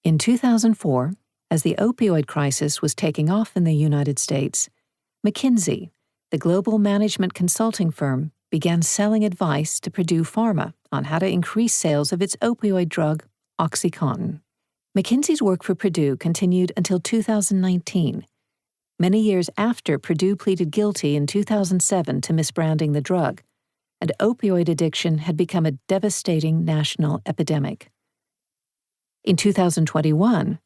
In 2004, as the opioid crisis was taking off in the United States, McKinsey, the global management consulting firm, began selling advice to Purdue Pharma on how to increase sales of its opioid drug, OxyContin. McKinsey's work for Purdue continued until 2019, many years after Purdue pleaded guilty in 2007 to misbranding the drug, and opioid addiction had become a devastating national epidemic. In 2021,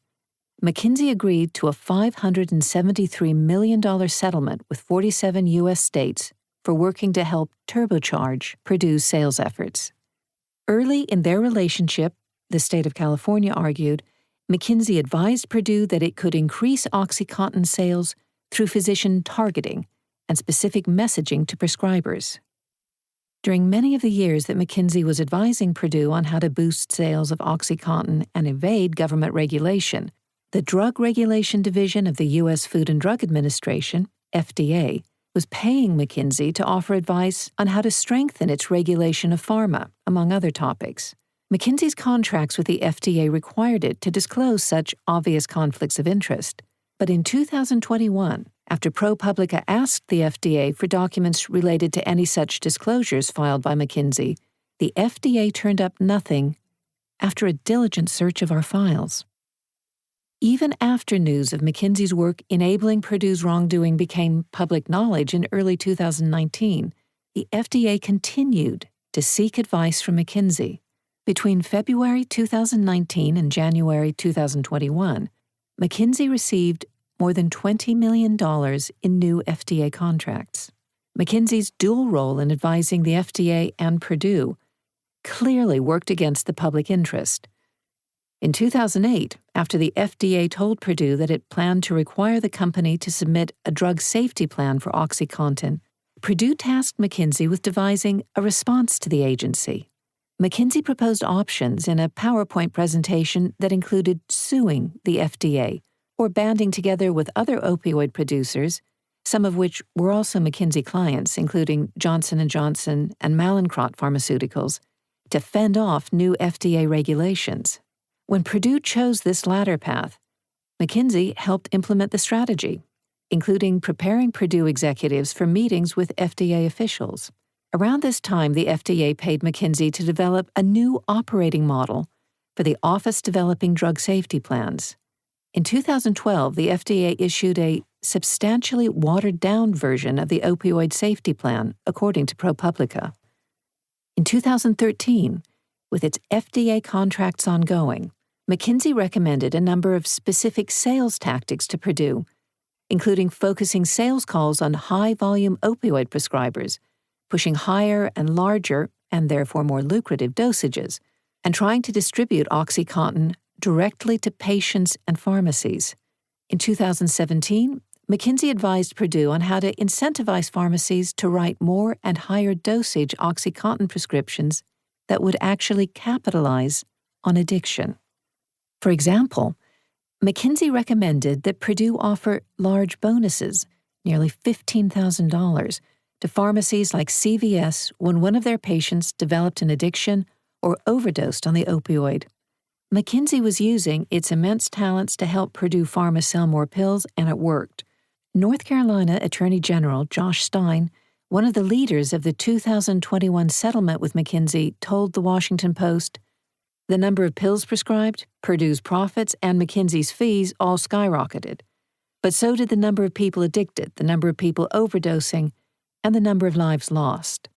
McKinsey agreed to a $573 million settlement with 47 U.S. states for working to help turbocharge Purdue's sales efforts. Early in their relationship, the state of California argued, McKinsey advised Purdue that it could increase OxyContin sales through physician targeting and specific messaging to prescribers. During many of the years that McKinsey was advising Purdue on how to boost sales of OxyContin and evade government regulation, the Drug Regulation Division of the U.S. Food and Drug Administration, FDA, was paying McKinsey to offer advice on how to strengthen its regulation of pharma, among other topics. McKinsey's contracts with the FDA required it to disclose such obvious conflicts of interest. But in 2021, after ProPublica asked the FDA for documents related to any such disclosures filed by McKinsey, the FDA turned up nothing after a diligent search of our files. Even after news of McKinsey's work enabling Purdue's wrongdoing became public knowledge in early 2019, the FDA continued to seek advice from McKinsey. Between February 2019 and January 2021, McKinsey received more than $20 million in new FDA contracts. McKinsey's dual role in advising the FDA and Purdue clearly worked against the public interest. In 2008, after the FDA told Purdue that it planned to require the company to submit a drug safety plan for OxyContin, Purdue tasked McKinsey with devising a response to the agency. McKinsey proposed options in a PowerPoint presentation that included suing the FDA or banding together with other opioid producers, some of which were also McKinsey clients, including Johnson & Johnson and Mallinckrodt Pharmaceuticals, to fend off new FDA regulations. When Purdue chose this latter path, McKinsey helped implement the strategy, including preparing Purdue executives for meetings with FDA officials. Around this time, the FDA paid McKinsey to develop a new operating model for the Office Developing Drug Safety Plans. In 2012, the FDA issued a substantially watered-down version of the opioid safety plan, according to ProPublica. In 2013, with its FDA contracts ongoing, McKinsey recommended a number of specific sales tactics to Purdue, including focusing sales calls on high-volume opioid prescribers, pushing higher and larger, and therefore more lucrative dosages, and trying to distribute OxyContin directly to patients and pharmacies. In 2017, McKinsey advised Purdue on how to incentivize pharmacies to write more and higher dosage OxyContin prescriptions that would actually capitalize on addiction. For example, McKinsey recommended that Purdue offer large bonuses, nearly $15,000, to pharmacies like CVS when one of their patients developed an addiction or overdosed on the opioid. McKinsey was using its immense talents to help Purdue Pharma sell more pills, and it worked. North Carolina Attorney General Josh Stein, one of the leaders of the 2021 settlement with McKinsey, told The Washington Post, "The number of pills prescribed, Purdue's profits, and McKinsey's fees all skyrocketed. But so did the number of people addicted, the number of people overdosing, and the number of lives lost."